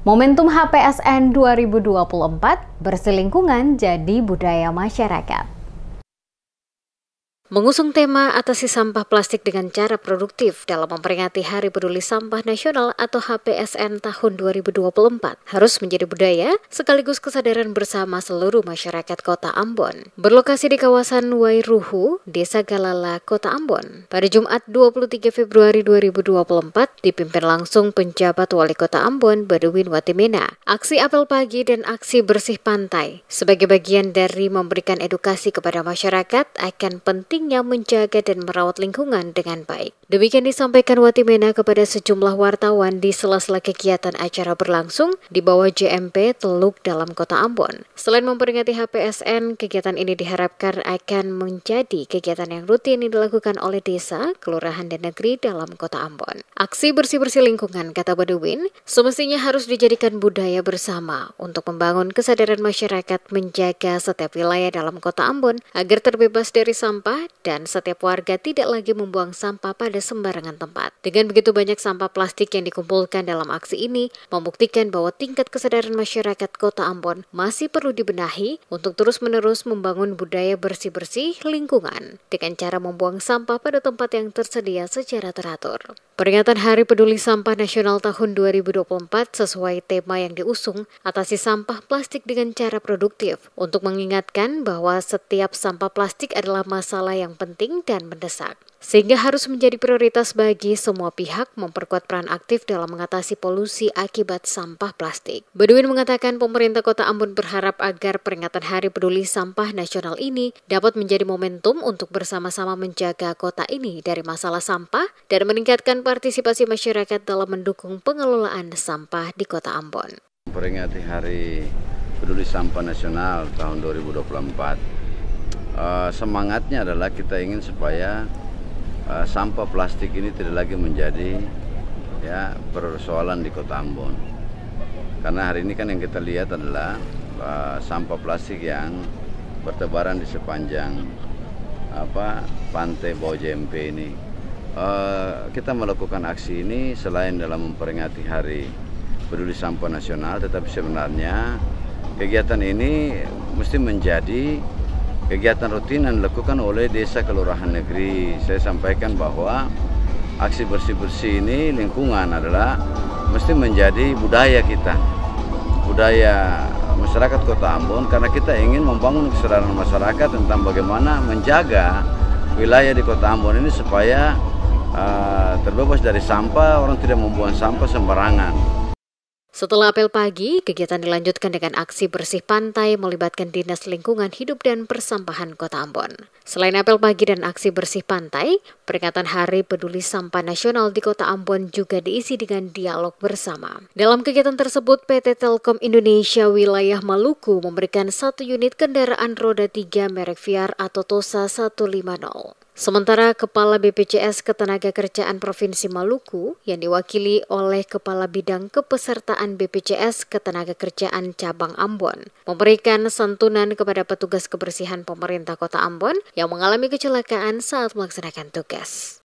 Momentum HPSN 2024, bersih lingkungan jadi budaya masyarakat. Mengusung tema atasi sampah plastik dengan cara produktif dalam memperingati Hari Peduli Sampah Nasional atau HPSN tahun 2024 harus menjadi budaya sekaligus kesadaran bersama seluruh masyarakat Kota Ambon. Berlokasi di kawasan Wairuhu, Desa Galala, Kota Ambon, pada Jumat 23 Februari 2024 dipimpin langsung penjabat Wali Kota Ambon, Badudin Watimena. Aksi apel pagi dan aksi bersih pantai sebagai bagian dari memberikan edukasi kepada masyarakat akan pentingnya menjaga dan merawat lingkungan dengan baik. Demikian disampaikan Watimena kepada sejumlah wartawan di sela-sela kegiatan acara berlangsung di bawah JMP Teluk dalam Kota Ambon. Selain memperingati HPSN, kegiatan ini diharapkan akan menjadi kegiatan yang rutin yang dilakukan oleh desa, kelurahan, dan negeri dalam Kota Ambon. Aksi bersih-bersih lingkungan, kata Badudin, semestinya harus dijadikan budaya bersama untuk membangun kesadaran masyarakat menjaga setiap wilayah dalam Kota Ambon agar terbebas dari sampah dan setiap warga tidak lagi membuang sampah pada sembarangan tempat. Dengan begitu banyak sampah plastik yang dikumpulkan dalam aksi ini, membuktikan bahwa tingkat kesadaran masyarakat Kota Ambon masih perlu dibenahi untuk terus-menerus membangun budaya bersih-bersih lingkungan dengan cara membuang sampah pada tempat yang tersedia secara teratur. Peringatan Hari Peduli Sampah Nasional tahun 2024 sesuai tema yang diusung, atasi sampah plastik dengan cara produktif, untuk mengingatkan bahwa setiap sampah plastik adalah masalah yang penting dan mendesak, sehingga harus menjadi prioritas bagi semua pihak memperkuat peran aktif dalam mengatasi polusi akibat sampah plastik. Badudin mengatakan pemerintah Kota Ambon berharap agar peringatan Hari Peduli Sampah Nasional ini dapat menjadi momentum untuk bersama-sama menjaga kota ini dari masalah sampah dan meningkatkan partisipasi masyarakat dalam mendukung pengelolaan sampah di Kota Ambon. Memperingati Hari Peduli Sampah Nasional tahun 2024, semangatnya adalah kita ingin supaya sampah plastik ini tidak lagi menjadi persoalan di Kota Ambon. Karena hari ini kan yang kita lihat adalah sampah plastik yang bertebaran di sepanjang pantai bawah JMP ini. Kita melakukan aksi ini selain dalam memperingati Hari Peduli Sampah Nasional, tetapi sebenarnya kegiatan ini mesti menjadi kegiatan rutin yang dilakukan oleh desa, kelurahan, negeri. Saya sampaikan bahwa aksi bersih-bersih ini lingkungan adalah mesti menjadi budaya kita, budaya masyarakat Kota Ambon, karena kita ingin membangun kesadaran masyarakat tentang bagaimana menjaga wilayah di Kota Ambon ini supaya terbebas dari sampah, orang tidak membuang sampah sembarangan. Setelah apel pagi, kegiatan dilanjutkan dengan aksi bersih pantai melibatkan Dinas Lingkungan Hidup dan Persampahan Kota Ambon. Selain apel pagi dan aksi bersih pantai, peringatan Hari Peduli Sampah Nasional di Kota Ambon juga diisi dengan dialog bersama. Dalam kegiatan tersebut, PT Telkom Indonesia Wilayah Maluku memberikan 1 unit kendaraan roda 3 merek VR atau TOSA 150. Sementara Kepala BPJS Ketenagakerjaan Provinsi Maluku yang diwakili oleh Kepala Bidang Kepesertaan BPJS Ketenagakerjaan Cabang Ambon memberikan santunan kepada petugas kebersihan pemerintah Kota Ambon yang mengalami kecelakaan saat melaksanakan tugas.